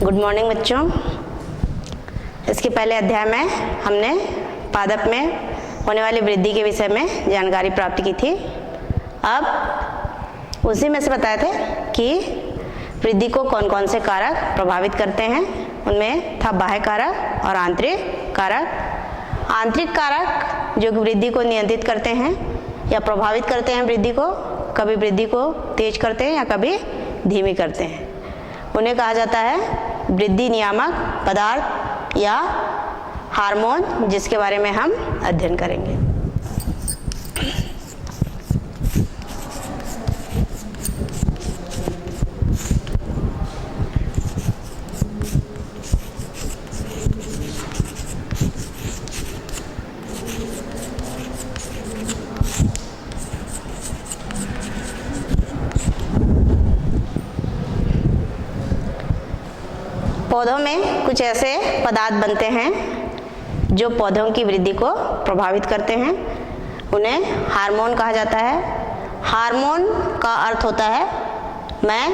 Good morning बच्चों। इसके पहले अध्याय में हमने पादप में होने वाली वृद्धि के विषय में जानकारी प्राप्त की थी। अब उसी में से बताए थे कि वृद्धि को कौन कौन से कारक प्रभावित करते हैं। उनमें था बाह्य कारक और आंतरिक कारक। आंतरिक कारक जो वृद्धि को नियंत्रित करते हैं या प्रभावित करते हैं वृद्धि को, कभी वृद्धि को तेज करते हैं या कभी धीमी करते हैं, उन्हें कहा जाता है वृद्धि नियामक पदार्थ या हार्मोन, जिसके बारे में हम अध्ययन करेंगे। पौधों में कुछ ऐसे पदार्थ बनते हैं जो पौधों की वृद्धि को प्रभावित करते हैं, उन्हें हार्मोन कहा जाता है। हार्मोन का अर्थ होता है मैं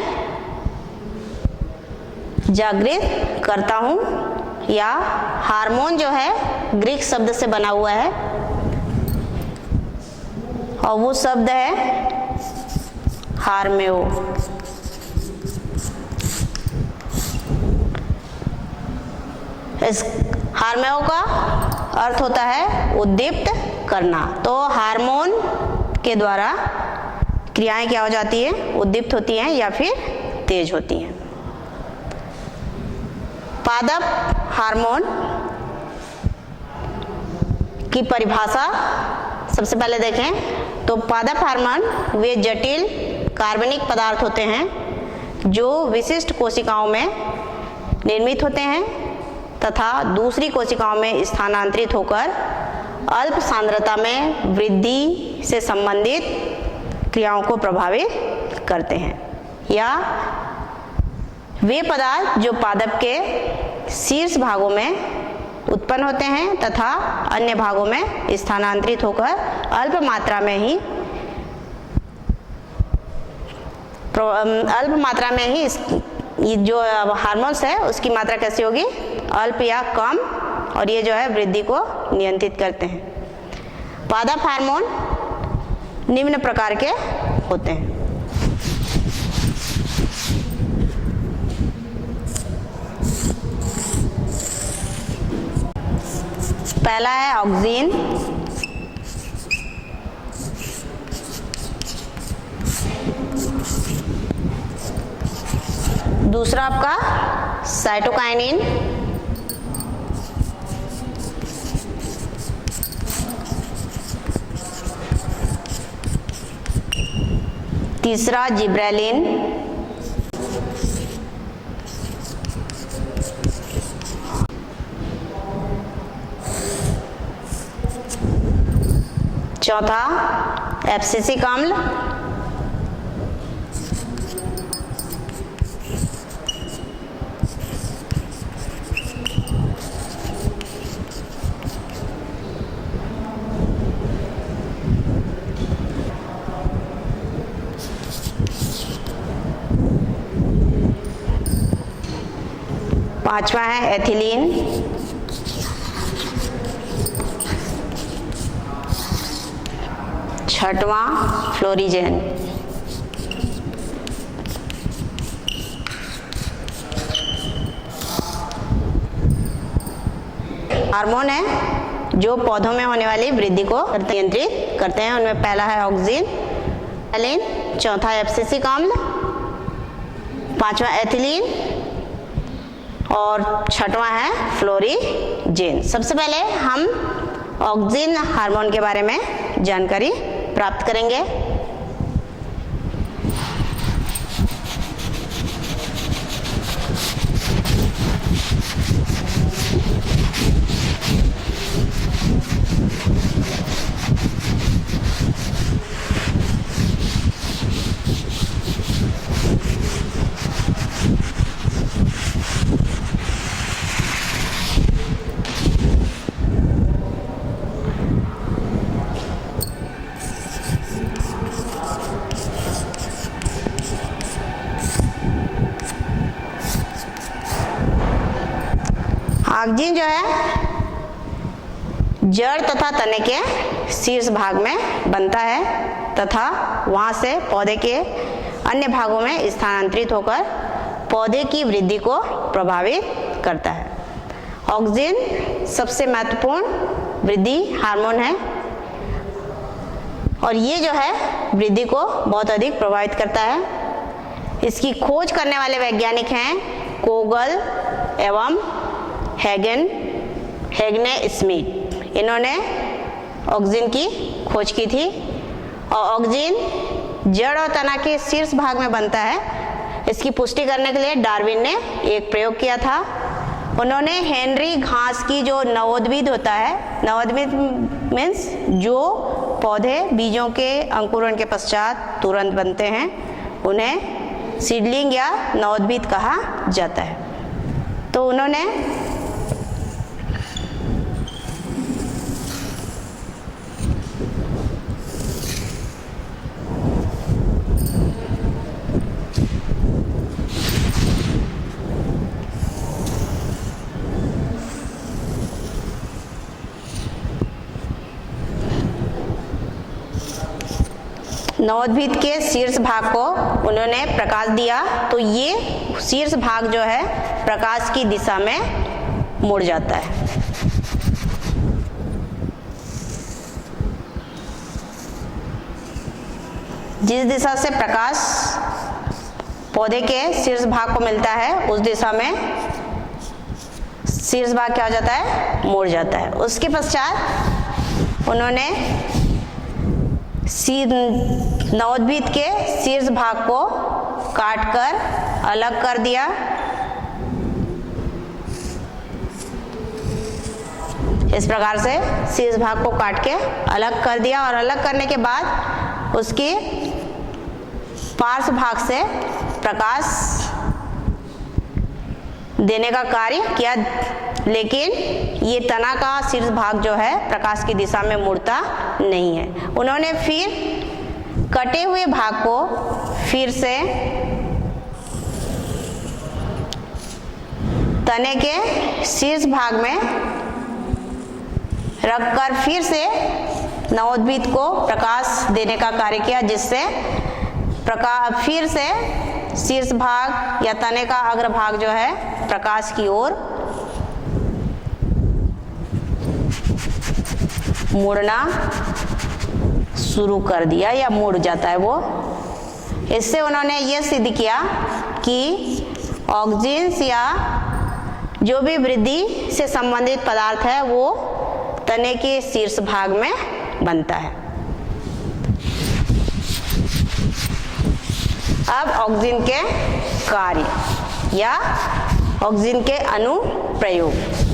जागृत करता हूँ, या हार्मोन जो है ग्रीक शब्द से बना हुआ है और वो शब्द है हार्मेओ। इस हार्मेओ का अर्थ होता है उद्दीप्त करना। तो हार्मोन के द्वारा क्रियाएं क्या हो जाती है, उद्दीप्त होती हैं या फिर तेज होती हैं। पादप हार्मोन की परिभाषा सबसे पहले देखें तो पादप हार्मोन वे जटिल कार्बनिक पदार्थ होते हैं जो विशिष्ट कोशिकाओं में निर्मित होते हैं तथा दूसरी कोशिकाओं में स्थानांतरित होकर अल्प सांद्रता में वृद्धि से संबंधित क्रियाओं को प्रभावित करते हैं। या वे पदार्थ जो पादप के शीर्ष भागों में उत्पन्न होते हैं तथा अन्य भागों में स्थानांतरित होकर अल्प मात्रा में ही ये जो हार्मोन्स है उसकी मात्रा कैसी होगी, अल्प या कम, और ये जो है वृद्धि को नियंत्रित करते हैं। पादप हार्मोन निम्न प्रकार के होते हैं। पहला है ऑक्सिन, दूसरा आपका साइटोकाइनिन, तीसरा जिब्रेलिन, चौथा एब्सिसिक अम्ल, पांचवा है एथिलीन, छठवां फ्लोरीजेन। हार्मोन है जो पौधों में होने वाली वृद्धि को नियंत्रित करते हैं। उनमें पहला है ऑक्सिन, चौथा एब्सिसिक अम्ल, पांचवा एथिलीन और छठवां है फ्लोरीजेन। सबसे पहले हम ऑक्सिन हार्मोन के बारे में जानकारी प्राप्त करेंगे। ऑक्जिन जो है जड़ तथा तने के शीर्ष भाग में बनता है तथा वहां से पौधे के अन्य भागों में स्थानांतरित होकर पौधे की वृद्धि को प्रभावित करता है। ऑक्जिन सबसे महत्वपूर्ण वृद्धि हार्मोन है और ये जो है वृद्धि को बहुत अधिक प्रभावित करता है। इसकी खोज करने वाले वैज्ञानिक हैं कोगल एवं हैगने स्मिथ। इन्होंने ऑक्जिन की खोज की थी और ऑक्जिन जड़ और तना के शीर्ष भाग में बनता है। इसकी पुष्टि करने के लिए डार्विन ने एक प्रयोग किया था। उन्होंने हेनरी घास की जो नवोद्भिद होता है, नवोद्भिद मीन्स जो पौधे बीजों के अंकुरण के पश्चात तुरंत बनते हैं, उन्हें सीडलिंग या नवोद्भिद कहा जाता है। तो उन्होंने नवोद्भिद के शीर्ष भाग को उन्होंने प्रकाश दिया तो ये शीर्ष भाग जो है प्रकाश की दिशा में मुड़ जाता है। जिस दिशा से प्रकाश पौधे के शीर्ष भाग को मिलता है उस दिशा में शीर्ष भाग क्या हो जाता है, मुड़ जाता है। उसके पश्चात उन्होंने नवोद्भिद के शीर्ष भाग को काटकर अलग कर दिया। इस प्रकार से शीर्ष भाग को काट के अलग कर दिया और अलग करने के बाद उसके पार्श्व भाग से प्रकाश देने का कार्य किया, लेकिन ये तना का शीर्ष भाग जो है प्रकाश की दिशा में मुड़ता नहीं है। उन्होंने फिर कटे हुए भाग को फिर से तने के शीर्ष भाग में रखकर फिर से नवोद्भिद को प्रकाश देने का कार्य किया, जिससे फिर से शीर्ष भाग या तने का अग्रभाग जो है प्रकाश की ओर मुड़ना शुरू कर दिया या मुड़ जाता है वो। इससे उन्होंने ये सिद्ध किया कि ऑक्जिन्स या जो भी वृद्धि से संबंधित पदार्थ है वो तने के शीर्ष भाग में बनता है। अब ऑक्जिन के कार्य या ऑक्जिन के अनुप्रयोग।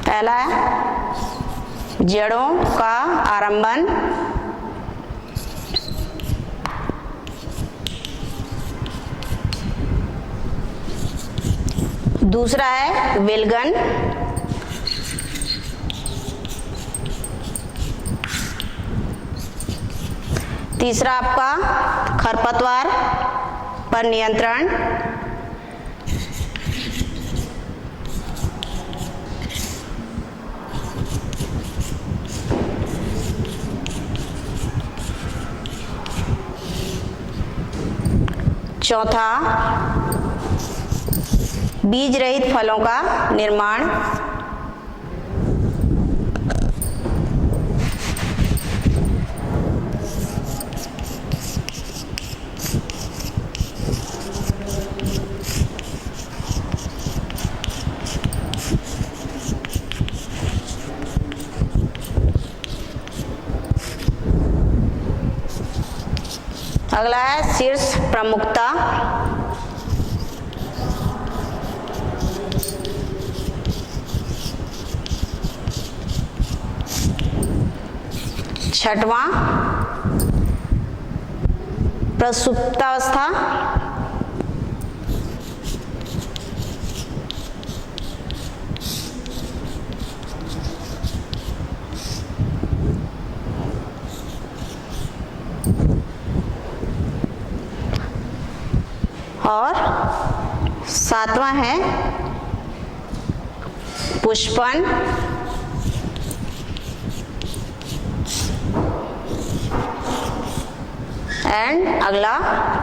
पहला है जड़ों का आरंभन, दूसरा है विलगन, तीसरा आपका खरपतवार पर नियंत्रण, चौथा बीज रहित फलों का निर्माण, अगला है शीर्ष प्रमुखता। छठवां प्रसुप्तावस्था, और सातवां है पुष्पन, एंड अगला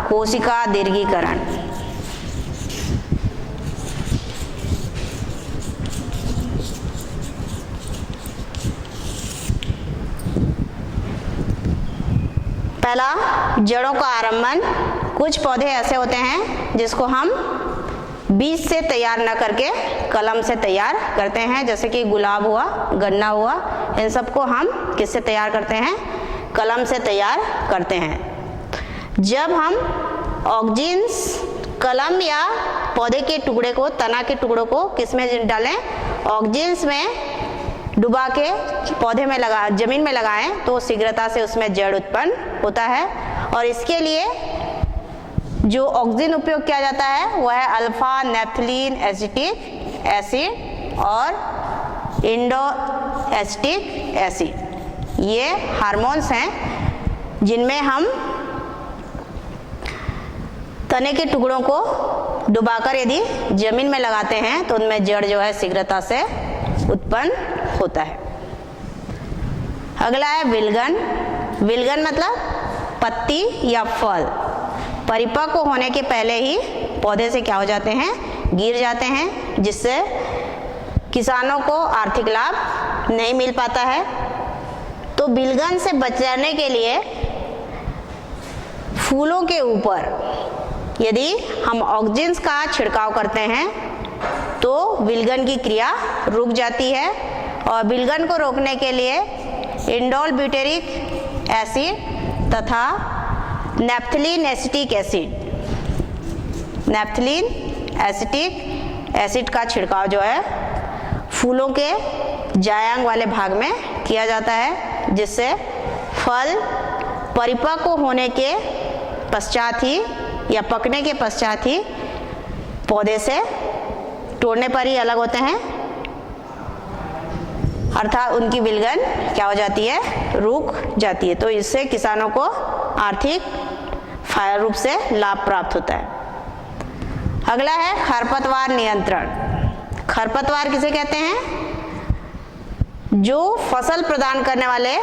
कोशिका दीर्घीकरण। पहला जड़ों का आरंभन। कुछ पौधे ऐसे होते हैं जिसको हम बीज से तैयार न करके कलम से तैयार करते हैं, जैसे कि गुलाब हुआ, गन्ना हुआ, इन सबको हम किससे तैयार करते हैं? कलम से तैयार करते हैं। जब हम ऑक्जिन्स कलम या पौधे के टुकड़े को, तना के टुकड़ों को किस में डालें? ऑक्जिन्स में डुबा के पौधे में लगा, जमीन में लगाएं तो शीघ्रता से उसमें जड़ उत्पन्न होता है। और इसके लिए जो ऑक्सिन उपयोग किया जाता है वह है अल्फा नेफ्थलीन एसिटिक एसिड और इंडोएसिटिक एसिड। ये हार्मोन्स हैं जिनमें हम तने के टुकड़ों को डुबाकर यदि जमीन में लगाते हैं तो उनमें जड़ जो है शीघ्रता से उत्पन्न होता है। अगला है विलगन। विलगन मतलब पत्ती या फल परिपक्व होने के पहले ही पौधे से क्या हो जाते हैं? गिर जाते हैं, जिससे किसानों को आर्थिक लाभ नहीं मिल पाता है। तो विलगन से बचाने के लिए फूलों के ऊपर यदि हम ऑक्जिन्स का छिड़काव करते हैं तो विलगन की क्रिया रुक जाती है। और विलगन को रोकने के लिए इंडोल ब्यूटेरिक एसिड तथा naphthalene acetic acid, naphthalene acetic acid का छिड़काव जो है फूलों के जायांग वाले भाग में किया जाता है, जिससे फल परिपक्व होने के पश्चात ही या पकने के पश्चात ही पौधे से तोड़ने पर ही अलग होते हैं, अर्थात उनकी विलगन क्या हो जाती है? रुक जाती है। तो इससे किसानों को आर्थिक रूप से लाभ प्राप्त होता है। अगला है खरपतवार नियंत्रण। खरपतवार किसे कहते हैं? जो फसल प्रदान करने वाले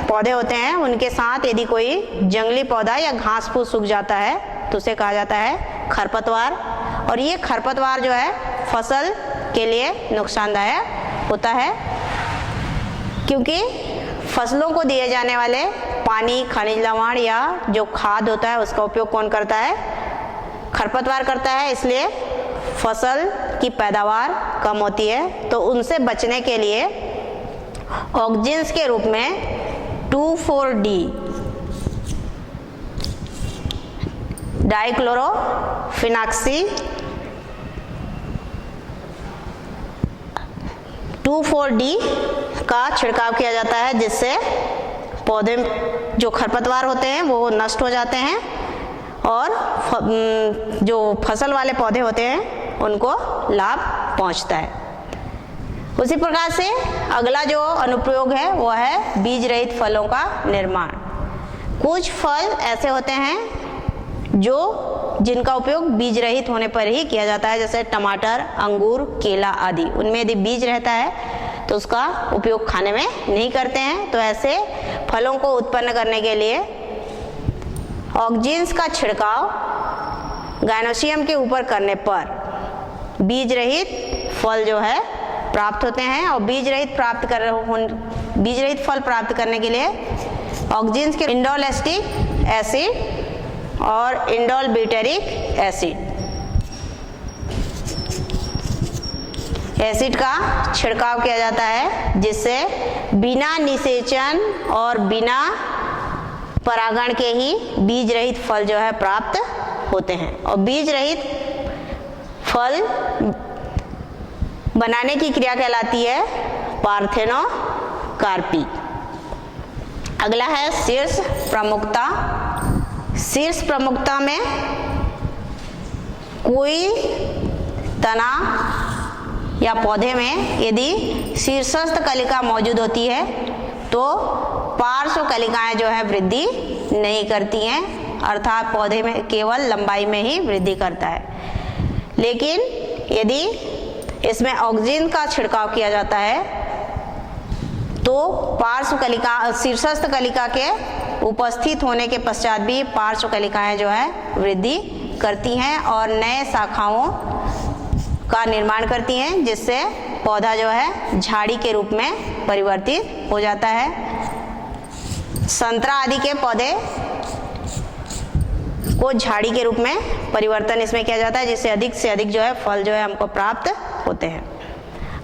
पौधे होते हैं उनके साथ यदि कोई जंगली पौधा या घास फूस सूख जाता है तो उसे कहा जाता है खरपतवार। और ये खरपतवार जो है फसल के लिए नुकसानदायक होता है, क्योंकि फसलों को दिए जाने वाले पानी, खनिज लवण या जो खाद होता है उसका उपयोग कौन करता है? खरपतवार करता है। इसलिए फसल की पैदावार कम होती है। तो उनसे बचने के लिए ऑक्जिन्स के रूप में 2,4-D डाइक्लोरोफिनाक्सी 2,4-D का छिड़काव किया जाता है, जिससे पौधे जो खरपतवार होते हैं वो नष्ट हो जाते हैं और जो फसल वाले पौधे होते हैं उनको लाभ पहुंचता है। उसी प्रकार से अगला जो अनुप्रयोग है वो है बीज रहित फलों का निर्माण। कुछ फल ऐसे होते हैं जिनका उपयोग बीज रहित होने पर ही किया जाता है, जैसे टमाटर, अंगूर, केला आदि। उनमें यदि बीज रहता है तो उसका उपयोग खाने में नहीं करते हैं। तो ऐसे फलों को उत्पन्न करने के लिए ऑक्जिन्स का छिड़काव गायनोसियम के ऊपर करने पर बीज रहित फल जो है प्राप्त होते हैं। और बीज रहित फल प्राप्त करने के लिए ऑक्जिन्स के इंडोलेस्टिक एसिड और इंडोल ब्यूटेरिक एसिड का छिड़काव किया जाता है, जिससे बिना निषेचन और बिना परागण के ही बीज रहित फल जो है प्राप्त होते हैं। और बीज रहित फल बनाने की क्रिया कहलाती है पार्थेनोकार्पी। अगला है शीर्ष प्रमुखता। शीर्ष प्रमुखता में कोई तना या पौधे में यदि शीर्षस्थ कलिका मौजूद होती है तो पार्श्व कलिकाएं जो है वृद्धि नहीं करती हैं, अर्थात पौधे में केवल लंबाई में ही वृद्धि करता है। लेकिन यदि इसमें ऑक्सीजन का छिड़काव किया जाता है तो पार्श्व कलिका, शीर्षस्थ कलिका के उपस्थित होने के पश्चात भी पार्श्व कलिकाएं जो है वृद्धि करती हैं और नए शाखाओं का निर्माण करती हैं, जिससे पौधा जो है झाड़ी के रूप में परिवर्तित हो जाता है। संतरा आदि के पौधे को झाड़ी के रूप में परिवर्तन इसमें किया जाता है, जिससे अधिक से अधिक जो है फल जो है हमको प्राप्त होते हैं।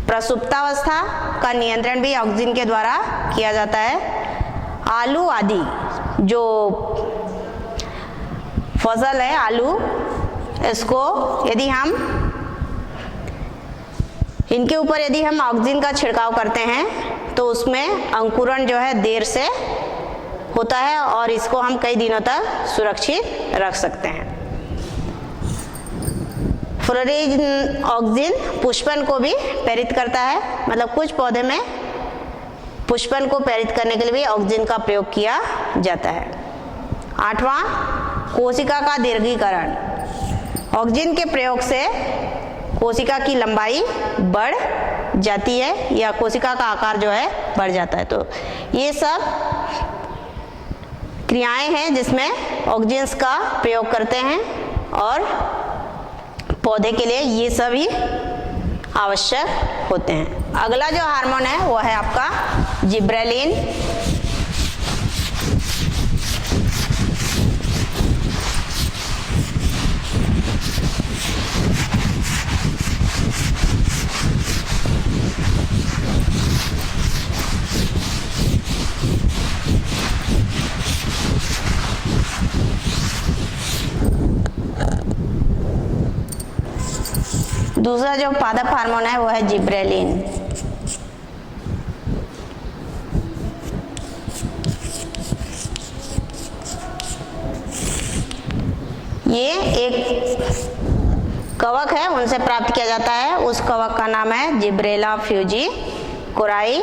प्रसुप्तावस्था का नियंत्रण भी ऑक्सीजन के द्वारा किया जाता है। आलू आदि जो फसल है आलू, इसको यदि हम इनके ऊपर यदि हम ऑक्सीजन का छिड़काव करते हैं तो उसमें अंकुरण जो है देर से होता है और इसको हम कई दिनों तक सुरक्षित रख सकते हैं। फ्लोरेज ऑक्सीजन पुष्पन को भी प्रेरित करता है, मतलब कुछ पौधे में पुष्पन को प्रेरित करने के लिए भी ऑक्सीजन का प्रयोग किया जाता है। 8वां, कोशिका का दीर्घीकरण। ऑक्सीजन के प्रयोग से कोशिका की लंबाई बढ़ जाती है या कोशिका का आकार जो है बढ़ जाता है। तो ये सब क्रियाएं हैं जिसमें ऑक्सीजन का प्रयोग करते हैं और पौधे के लिए ये सभी आवश्यक होते हैं। अगला जो हार्मोन है वो है आपका जिब्रेलिन। दूसरा जो पादप हार्मोन है वो है जिब्रेलिन। ये एक कवक है, उनसे प्राप्त किया जाता है। उस कवक का नाम है जिब्रेला फ्यूजी कोराई।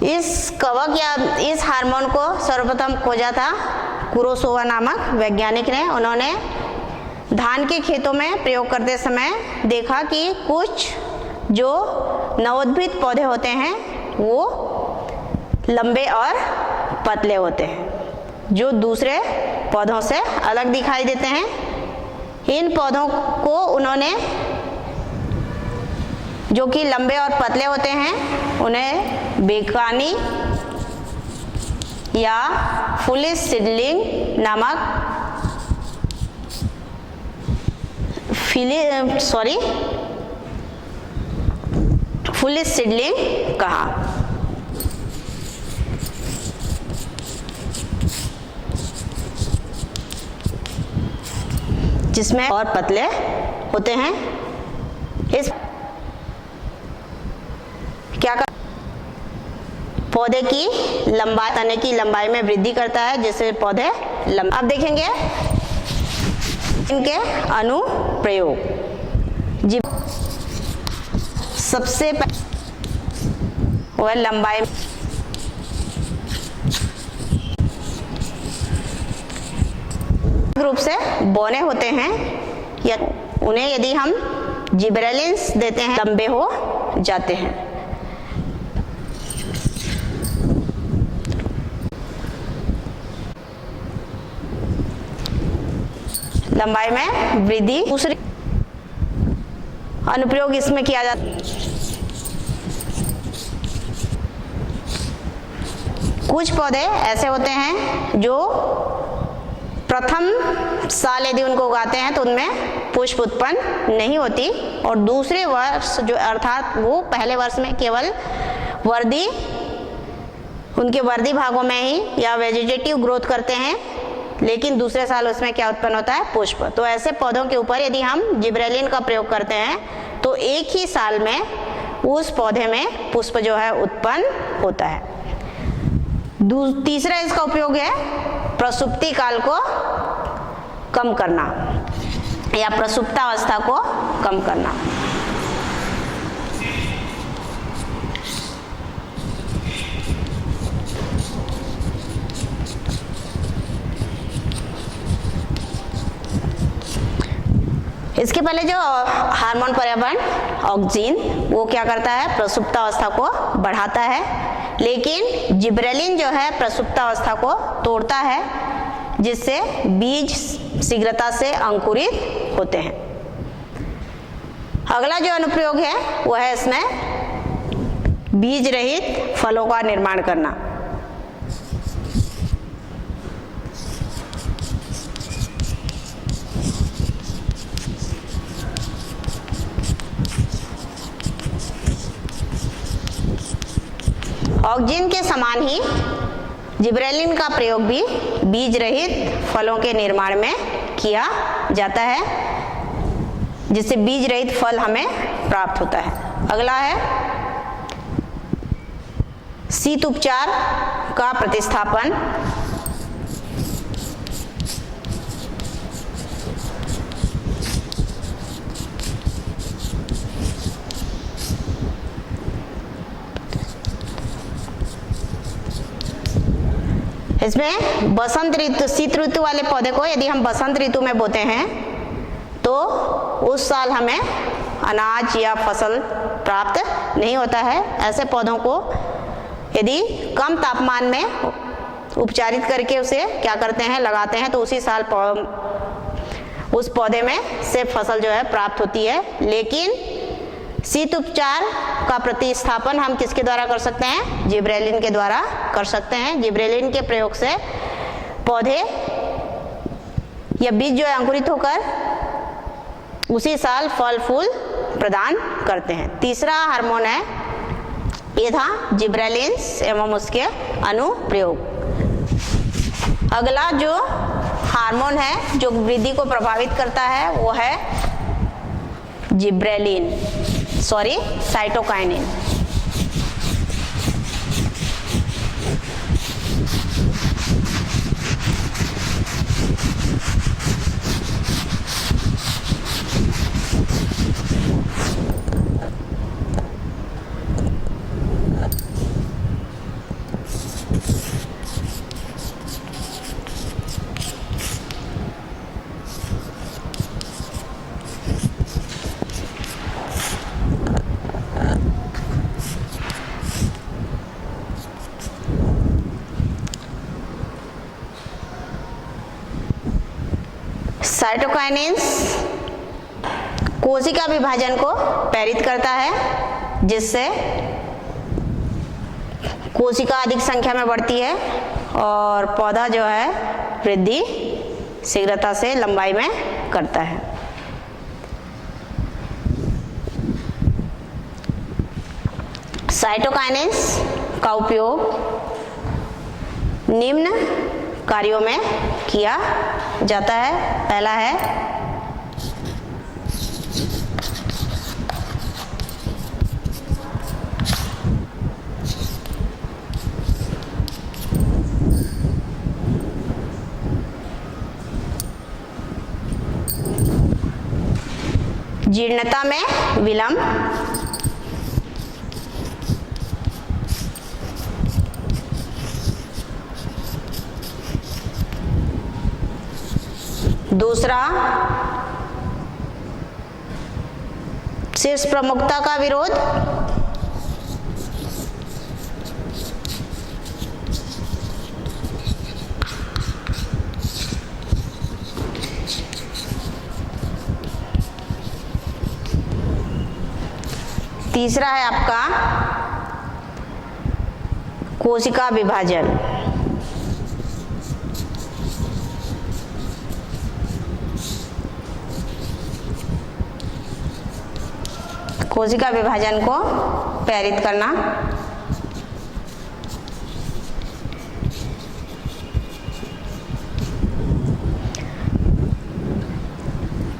इस कवक या इस हार्मोन को सर्वप्रथम खोजा था कुरोसोवा नामक वैज्ञानिक ने। उन्होंने धान के खेतों में प्रयोग करते समय देखा कि कुछ जो नवोद्भिद पौधे होते हैं वो लंबे और पतले होते हैं, जो दूसरे पौधों से अलग दिखाई देते हैं। इन पौधों को उन्होंने, जो कि लंबे और पतले होते हैं, उन्हें बेकानी या फुलिश सीडलिंग नामक फुलिश सीडलिंग कहा। जिसमें और पतले होते हैं। इस क्या कर पौधे की लंबाई, तने की लंबाई में वृद्धि करता है, जिससे पौधे लंबे। अब देखेंगे इनके अनुप्रयोग। जी, सबसे वह लंबाई रूप से बौने होते हैं या उन्हें यदि हम जिब्रेलिन्स देते हैं लंबे हो जाते हैं। लंबाई में वृद्धि। दूसरी अनुप्रयोग इसमें किया जाता है, कुछ पौधे ऐसे होते हैं जो प्रथम साल यदि उनको उगाते हैं तो उनमें पुष्प उत्पन्न नहीं होती और दूसरे वर्ष जो अर्थात वो पहले वर्ष में केवल वर्दी, उनके वर्दी भागों में ही या वेजिटेटिव ग्रोथ करते हैं, लेकिन दूसरे साल उसमें क्या उत्पन्न होता है? पुष्प। तो ऐसे पौधों के ऊपर यदि हम जिब्रेलिन का प्रयोग करते हैं तो एक ही साल में उस पौधे में पुष्प जो है उत्पन्न होता है। तीसरा इसका उपयोग है प्रसुप्ति काल को कम करना या प्रसुप्तावस्था को कम करना। इसके पहले जो हार्मोन पर्यावरण ऑक्सिन वो क्या करता है, प्रसुप्तावस्था को बढ़ाता है, लेकिन जिब्रेलिन जो है प्रसुप्तावस्था को तोड़ता है, जिससे बीज शीघ्रता से अंकुरित होते हैं। अगला जो अनुप्रयोग है वह है इसमें बीज रहित फलों का निर्माण करना। ऑक्सिन के समान ही जिब्रेलिन का प्रयोग भी बीज रहित फलों के निर्माण में किया जाता है, जिससे बीज रहित फल हमें प्राप्त होता है। अगला है शीत उपचार का प्रतिस्थापन। इसमें बसंत ऋतु, शीत ऋतु वाले पौधे को यदि हम बसंत ऋतु में बोते हैं तो उस साल हमें अनाज या फसल प्राप्त नहीं होता है। ऐसे पौधों को यदि कम तापमान में उपचारित करके उसे क्या करते हैं, लगाते हैं, तो उसी साल उस पौधे में से फसल जो है प्राप्त होती है। लेकिन शीत उपचार का प्रतिस्थापन हम किसके द्वारा कर सकते हैं, जिब्रेलिन के द्वारा कर सकते हैं। जिब्रेलिन के प्रयोग से पौधे या बीज जो है अंकुरित होकर उसी साल फल फूल प्रदान करते हैं। तीसरा हार्मोन है, ये था जिब्रेलिन एवं उसके अनुप्रयोग। अगला जो हार्मोन है जो वृद्धि को प्रभावित करता है वो है साइटोकाइनिन। साइटोकाइनिन्स कोशिका विभाजन को प्रेरित करता है, जिससे कोशिका अधिक संख्या में बढ़ती है और पौधा जो है वृद्धि शीघ्रता से लंबाई में करता है। साइटोकाइनिन्स का उपयोग निम्न कार्यों में किया जाता है। पहला है जीर्णता में विलंब, दूसरा शीर्ष प्रमुखता का विरोध, तीसरा है आपका कोशिका विभाजन। कोशिका विभाजन को प्रेरित करना।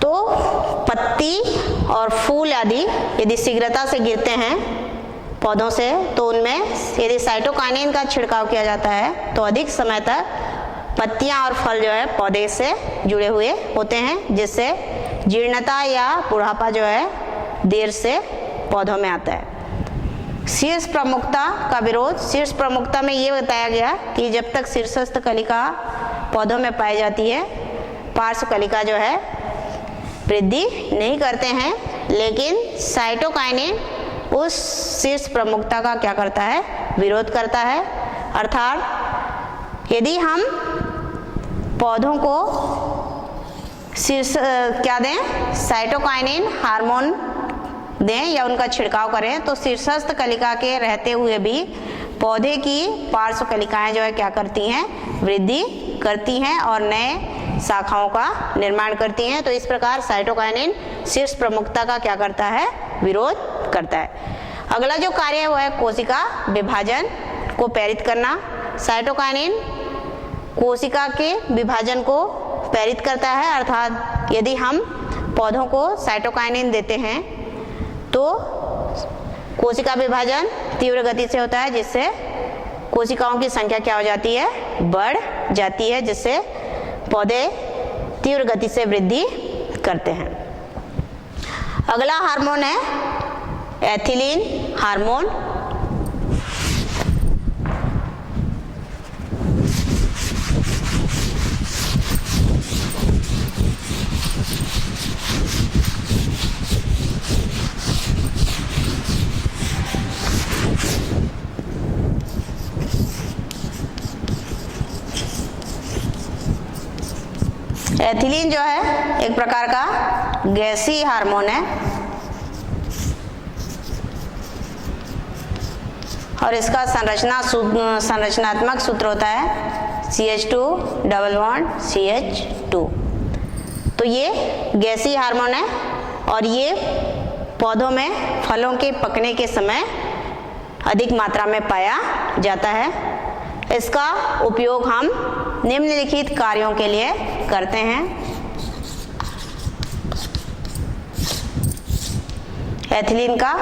तो पत्ती और फूल आदि यदि शीघ्रता से गिरते हैं पौधों से, तो उनमें यदि साइटोकाइनिन का छिड़काव किया जाता है तो अधिक समय तक पत्तियां और फल जो है पौधे से जुड़े हुए होते हैं, जिससे जीर्णता या बुढ़ापा जो है देर से पौधों में आता है। शीर्ष प्रमुखता का विरोध। शीर्ष प्रमुखता में ये बताया गया कि जब तक शीर्षस्थ कलिका पौधों में पाई जाती है, पार्श्व कलिका जो है वृद्धि नहीं करते हैं, लेकिन साइटोकाइनिन उस शीर्ष प्रमुखता का क्या करता है, विरोध करता है। अर्थात यदि हम पौधों को क्या दें, साइटोकाइनिन हार्मोन दें या उनका छिड़काव करें, तो शीर्षस्थ कलिका के रहते हुए भी पौधे की पार्श्व कलिकाएं जो है क्या करती हैं, वृद्धि करती हैं और नए शाखाओं का निर्माण करती हैं। तो इस प्रकार साइटोकाइनिन शीर्ष प्रमुखता का क्या करता है, विरोध करता है। अगला जो कार्य है वो है कोशिका विभाजन को प्रेरित करना। साइटोकाइनिन कोशिका के विभाजन को प्रेरित करता है, अर्थात यदि हम पौधों को साइटोकाइनिन देते हैं तो कोशिका विभाजन तीव्र गति से होता है, जिससे कोशिकाओं की संख्या क्या हो जाती है, बढ़ जाती है, जिससे पौधे तीव्र गति से वृद्धि करते हैं। अगला हार्मोन है एथिलीन हार्मोन। एथिलीन जो है एक प्रकार का गैसीय हार्मोन है और इसका संरचनात्मक सूत्र होता है CH2 डबल बॉन्ड CH2। तो ये गैसीय हार्मोन है और ये पौधों में फलों के पकने के समय अधिक मात्रा में पाया जाता है। इसका उपयोग हम निम्नलिखित कार्यों के लिए करते हैं। एथिलीन का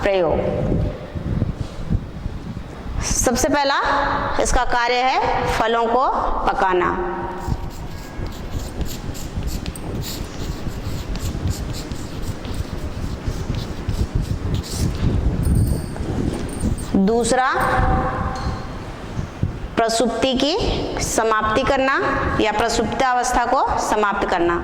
प्रयोग, सबसे पहला इसका कार्य है फलों को पकाना। दूसरा प्रसुप्ति की समाप्ति करना या प्रसुप्तावस्था को समाप्त करना।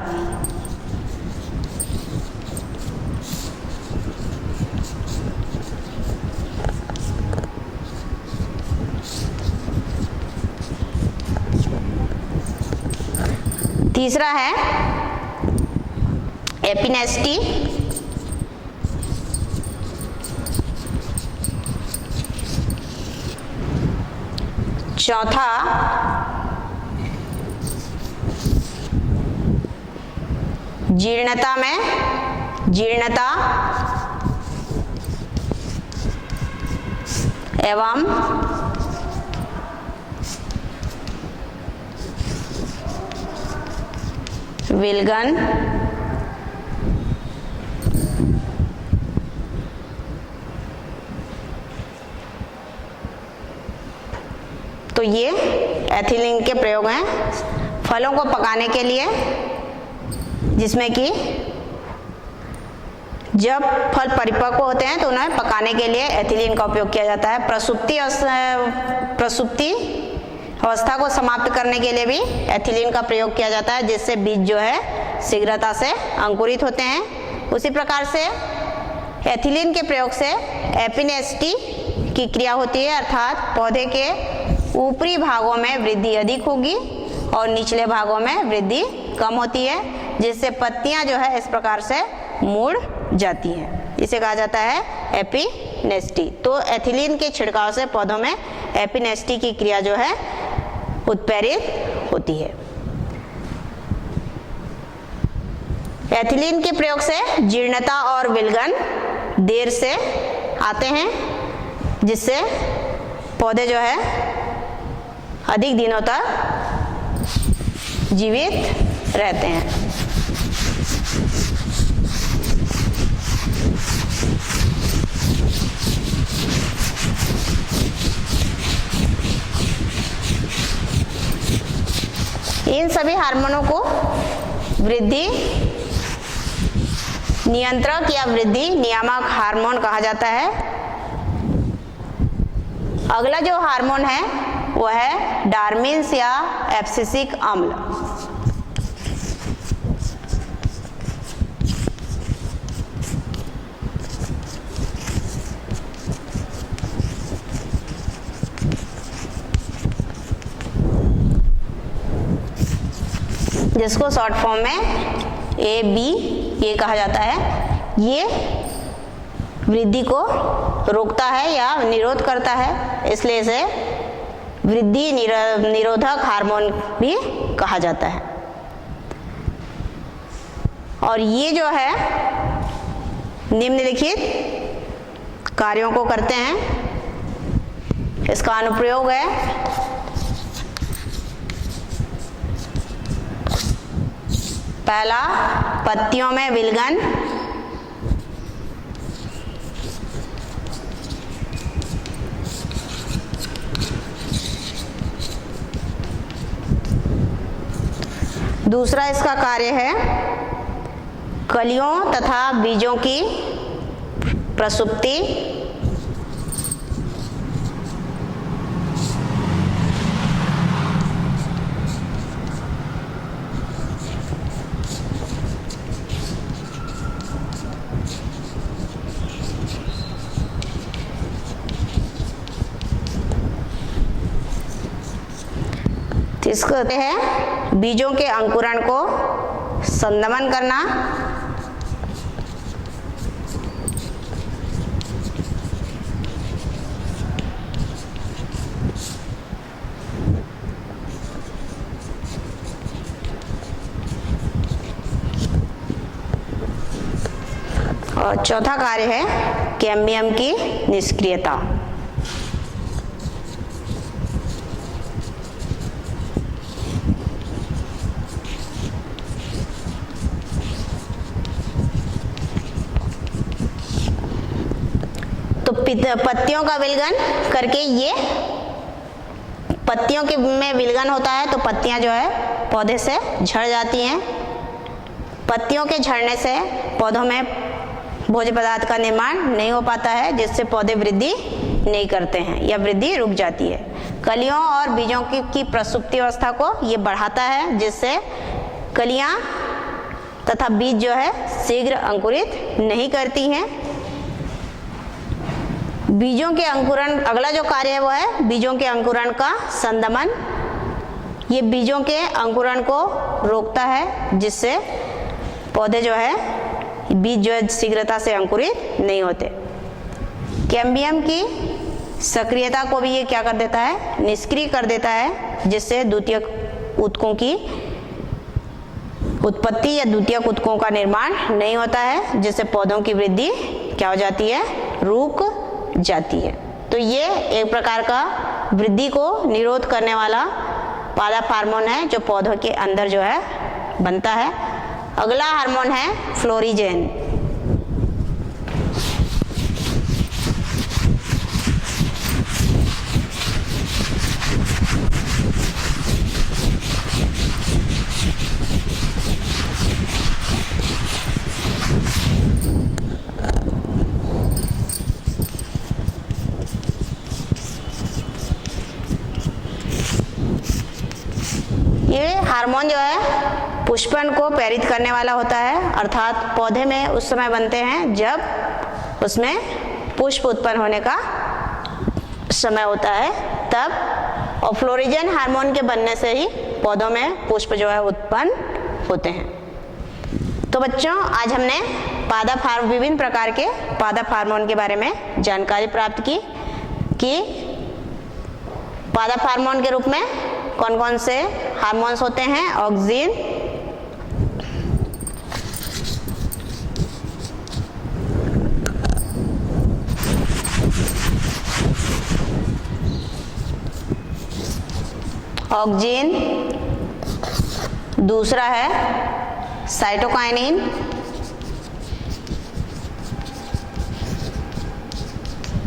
तीसरा है एपिनेस्टी। चौथा जीर्णता में जीर्णता एवं विलगन तो ये एथिलीन के प्रयोग हैं फलों को पकाने के लिए, जिसमें कि जब फल परिपक्व होते हैं तो उन्हें पकाने के लिए एथिलीन का उपयोग किया जाता है। प्रसुप्ति अवस्था को समाप्त करने के लिए भी एथिलीन का प्रयोग किया जाता है, जिससे बीज जो है शीघ्रता से अंकुरित होते हैं। उसी प्रकार से एथिलीन के प्रयोग से एपिनेस्टी की क्रिया होती है, अर्थात पौधे के ऊपरी भागों में वृद्धि अधिक होगी और निचले भागों में वृद्धि कम होती है, जिससे पत्तियां जो है इस प्रकार से मुड़ जाती हैं। इसे कहा जाता है एपिनेस्टी। तो एथिलीन के छिड़काव से पौधों में एपिनेस्टी की क्रिया जो है उत्प्रेरित होती है। एथिलीन के प्रयोग से जीर्णता और विलगन देर से आते हैं, जिससे पौधे जो है अधिक दिनों तक जीवित रहते हैं। इन सभी हार्मोनों को वृद्धि नियंत्रक या वृद्धि नियामक हार्मोन कहा जाता है। अगला जो हार्मोन है वो है डार्मिन्स या एब्सिसिक अम्ल। जिसको शॉर्ट फॉर्म में AB ये कहा जाता है। ये वृद्धि को रोकता है या निरोध करता है, इसलिए इसे वृद्धि निरोधक हार्मोन भी कहा जाता है। और ये जो है निम्नलिखित कार्यों को करते हैं। इसका अनुप्रयोग है पहला, पत्तियों में विलगन। दूसरा इसका कार्य है कलियों तथा बीजों की प्रसुप्ति। इसको कहते हैं बीजों के अंकुरण को संदमन करना। और चौथा कार्य है कैम्बियम की निष्क्रियता। पत्तियों का विलगन करके, ये पत्तियों के में विलगन होता है तो पत्तियां जो है पौधे से झड़ जाती हैं। पत्तियों के झड़ने से पौधों में भोज्य पदार्थ का निर्माण नहीं हो पाता है, जिससे पौधे वृद्धि नहीं करते हैं या वृद्धि रुक जाती है। कलियों और बीजों की प्रसुप्ति अवस्था को ये बढ़ाता है, जिससे कलियां तथा बीज जो है शीघ्र अंकुरित नहीं करती हैं। बीजों के अंकुरण, अगला जो कार्य है वो है बीजों के अंकुरण का संदमन। ये बीजों के अंकुरण को रोकता है, जिससे पौधे जो है बीज जो है शीघ्रता से अंकुरित नहीं होते। कैम्बियम की सक्रियता को भी ये क्या कर देता है, निष्क्रिय कर देता है, जिससे द्वितीयक ऊतकों की उत्पत्ति या द्वितीयक ऊतकों का निर्माण नहीं होता है, जिससे पौधों की वृद्धि क्या हो जाती है, रुक जाती है। तो ये एक प्रकार का वृद्धि को निरोध करने वाला पादप हार्मोन है जो पौधों के अंदर जो है बनता है। अगला हार्मोन है फ्लोरिजेन। ये हार्मोन जो है पुष्पन को प्रेरित करने वाला होता है, अर्थात पौधे में उस समय बनते हैं जब उसमें पुष्प उत्पन्न होने का समय होता है तब। और फ्लोरिजेन हार्मोन के बनने से ही पौधों में पुष्प जो है उत्पन्न होते हैं। तो बच्चों, आज हमने विभिन्न प्रकार के पादप हार्मोन के बारे में जानकारी प्राप्त की कि पादप हार्मोन के रूप में कौन कौन से हार्मोन्स होते हैं। ऑक्सिन, दूसरा है साइटोकाइनिन,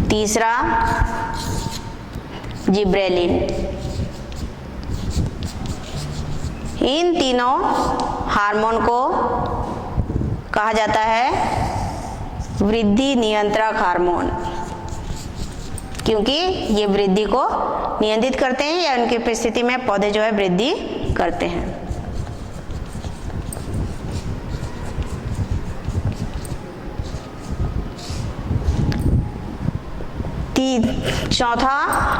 तीसरा जिब्रेलिन। इन तीनों हार्मोन को कहा जाता है वृद्धि नियंत्रक हार्मोन, क्योंकि ये वृद्धि को नियंत्रित करते हैं या उनकी परिस्थिति में पौधे जो है वृद्धि करते हैं। चौथा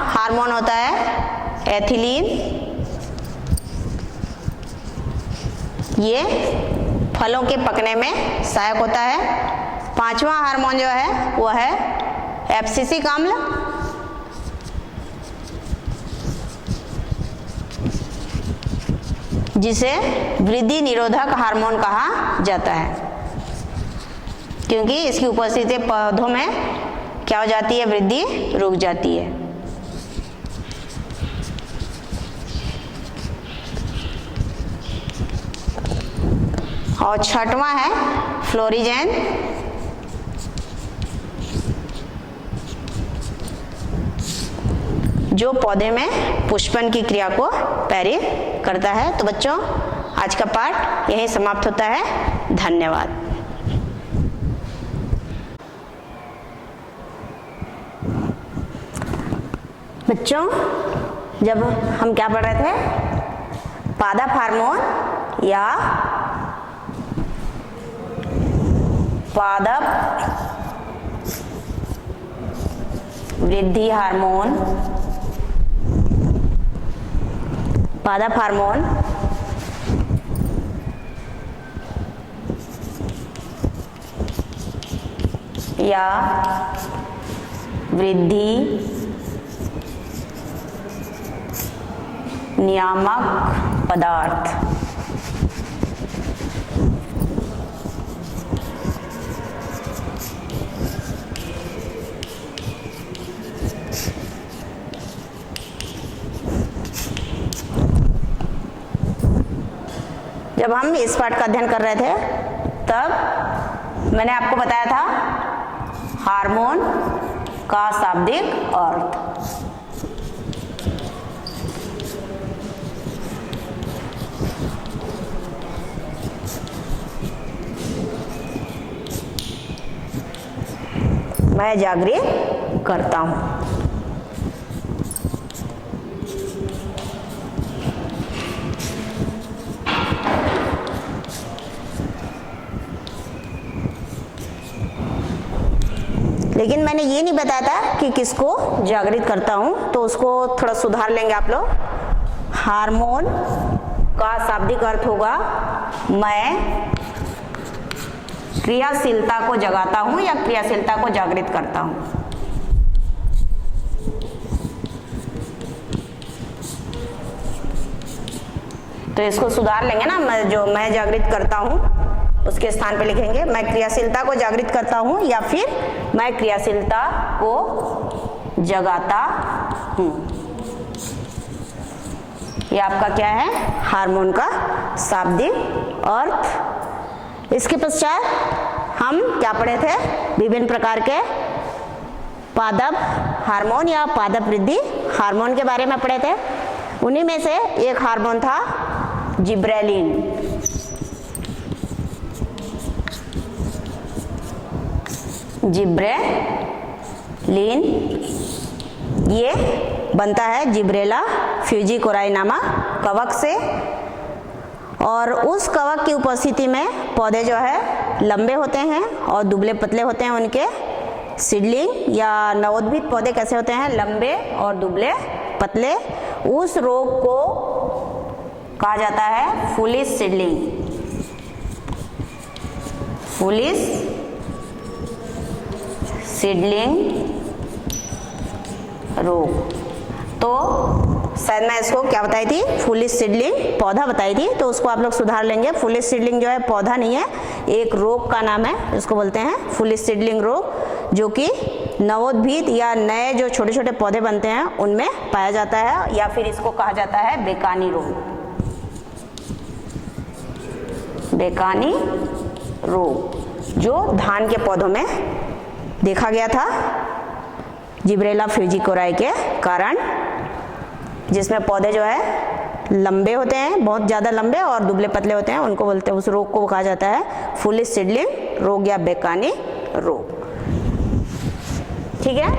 हार्मोन होता है एथिलीन। ये फलों के पकने में सहायक होता है। पांचवा हार्मोन जो है वो है एब्सिसिक अम्ल। जिसे वृद्धि निरोधक हार्मोन कहा जाता है, क्योंकि इसकी उपस्थिति पौधों में क्या हो जाती है, वृद्धि रुक जाती है। और छठवां है फ्लोरिजेन। जो पौधे में पुष्पन की क्रिया को प्रेरित करता है। तो बच्चों, आज का पाठ यहीं समाप्त होता है। धन्यवाद। बच्चों, जब हम क्या पढ़ रहे थे, पादप हार्मोन या पादप वृद्धि हार्मोन, पादप हार्मोन या वृद्धि नियामक पदार्थ। जब हम इस पाठ का अध्ययन कर रहे थे तब मैंने आपको बताया था हार्मोन का शाब्दिक अर्थ। मैं जागृत करता हूं। लेकिन मैंने ये नहीं बताया था कि किसको जागृत करता हूं, तो उसको थोड़ा सुधार लेंगे आप लोग। हार्मोन का शाब्दिक अर्थ होगा मैं क्रियाशीलता को जगाता हूं या क्रियाशीलता को जागृत करता हूं। तो इसको सुधार लेंगे ना, मैं जागृत करता हूं उसके स्थान पे लिखेंगे मैं क्रियाशीलता को जागृत करता हूं या फिर मैं क्रियाशीलता को जगाता हूं। ये आपका क्या है, हार्मोन का शाब्दिक अर्थ। इसके पश्चात हम क्या पढ़े थे, विभिन्न प्रकार के पादप हार्मोन या पादप वृद्धि हार्मोन के बारे में पढ़े थे। उन्हीं में से एक हार्मोन था जिब्रेलिन। जिब्रेलिन ये बनता है जिब्रेला फ्यूजिकोराई नामक कवक से, और उस कवक की उपस्थिति में पौधे जो है लंबे होते हैं और दुबले पतले होते हैं। उनके सीडलिंग या नवोद्भिद पौधे कैसे होते हैं, लंबे और दुबले पतले। उस रोग को कहा जाता है फूलिश सीडलिंग, फूलिश सीडलिंग रोग। तो शायद मैं इसको क्या बताई थी, फूलिश सीडलिंग पौधा बताई थी, तो उसको आप लोग सुधार लेंगे। फूलिश सीडलिंग जो है पौधा नहीं है, एक रोग का नाम है, इसको बोलते हैं फूलिश सीडलिंग रोग, जो कि नवोद्भिद या नए जो छोटे छोटे पौधे बनते हैं उनमें पाया जाता है, या फिर इसको कहा जाता है बेकानी रोग। बेकानी रोग जो धान के पौधों में देखा गया था जिब्रेला फ्यूजिकोराई के कारण, जिसमें पौधे जो है लंबे होते हैं, बहुत ज़्यादा लंबे, और दुबले पतले होते हैं, उनको बोलते हैं, उस रोग को कहा जाता है फुली सीडलिंग रोग या बेकानी रोग। ठीक है,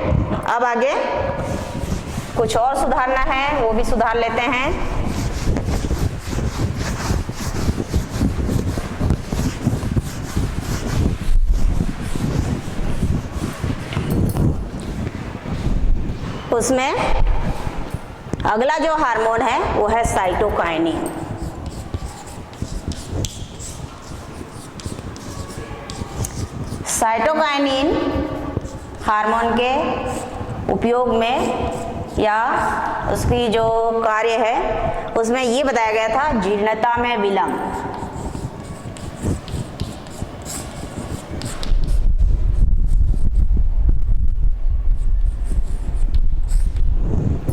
अब आगे कुछ और सुधारना है, वो भी सुधार लेते हैं। उसमें अगला जो हार्मोन है वो है साइटोकाइनिन। साइटोकाइनिन हार्मोन के उपयोग में या उसकी जो कार्य है उसमें ये बताया गया था जीर्णता में विलंब।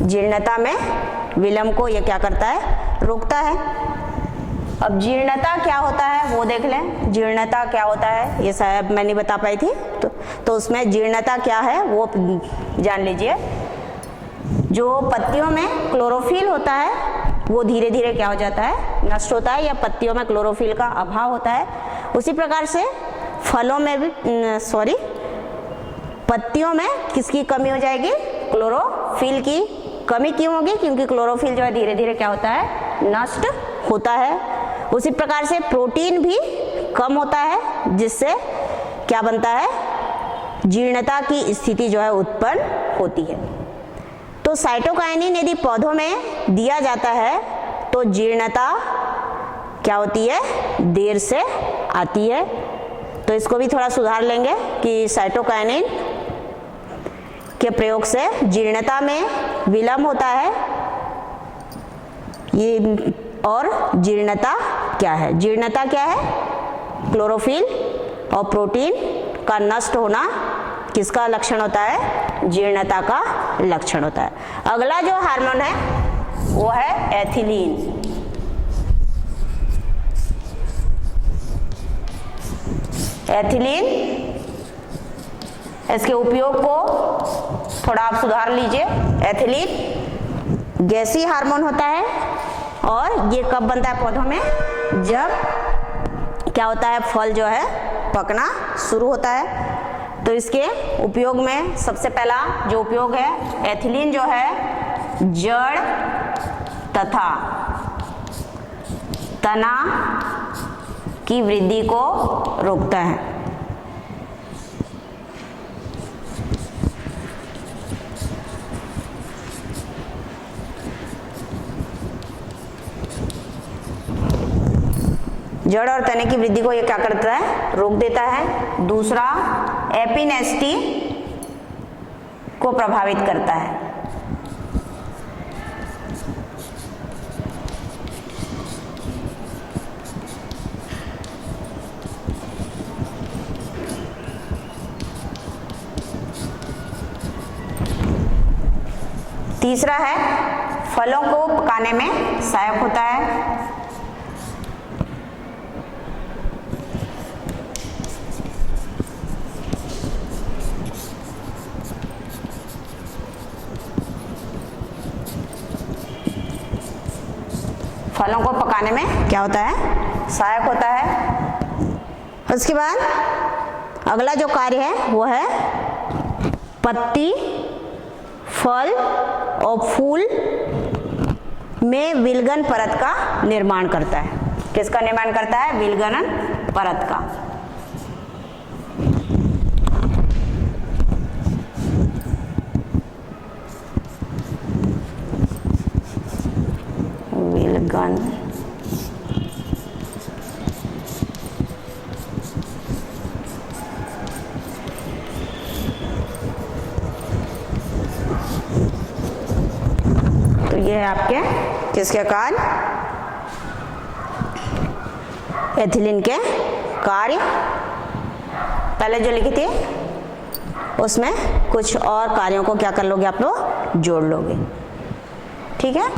जीर्णता में विलंब को यह क्या करता है, रोकता है। अब जीर्णता क्या होता है वो देख लें। जीर्णता क्या होता है ये शायद मैं नहीं बता पाई थी, तो उसमें जीर्णता क्या है वो जान लीजिए। जो पत्तियों में क्लोरोफिल होता है वो धीरे धीरे क्या हो जाता है, नष्ट होता है, या पत्तियों में क्लोरोफिल का अभाव होता है। उसी प्रकार से फलों में भी पत्तियों में किसकी कमी हो जाएगी, क्लोरोफिल की कमी क्यों होगी, क्योंकि क्लोरोफिल जो है धीरे धीरे क्या होता है, नष्ट होता है। उसी प्रकार से प्रोटीन भी कम होता है, जिससे क्या बनता है, जीर्णता की स्थिति जो है उत्पन्न होती है। तो साइटोकाइनिन यदि पौधों में दिया जाता है तो जीर्णता क्या होती है, देर से आती है। तो इसको भी थोड़ा सुधार लेंगे कि साइटोकाइनिन के प्रयोग से जीर्णता में विलंब होता है। ये और जीर्णता क्या है, जीर्णता क्या है, क्लोरोफिल और प्रोटीन का नष्ट होना किसका लक्षण होता है, जीर्णता का लक्षण होता है। अगला जो हार्मोन है वो है एथिलीन। एथिलीन, इसके उपयोग को थोड़ा आप सुधार लीजिए। एथिलीन गैसीय हार्मोन होता है और ये कब बनता है पौधों में, जब क्या होता है, फल जो है पकना शुरू होता है। तो इसके उपयोग में सबसे पहला जो उपयोग है, एथिलीन जो है जड़ तथा तना की वृद्धि को रोकता है। जड़ और तने की वृद्धि को ये क्या करता है, रोक देता है। दूसरा, एपिनेस्टी को प्रभावित करता है। तीसरा है, फलों को पकाने में सहायक होता है। फलों को पकाने में क्या होता है, सहायक होता है। उसके बाद अगला जो कार्य है वो है पत्ती, फल और फूल में विलगन परत का निर्माण करता है। किसका निर्माण करता है, विलगन परत का। विलगन तो ये है आपके किसके कार्य, एथिलीन के कार्य। पहले जो लिखी थी उसमें कुछ और कार्यों को क्या कर लोगे आप लोग, जोड़ लोगे। ठीक है।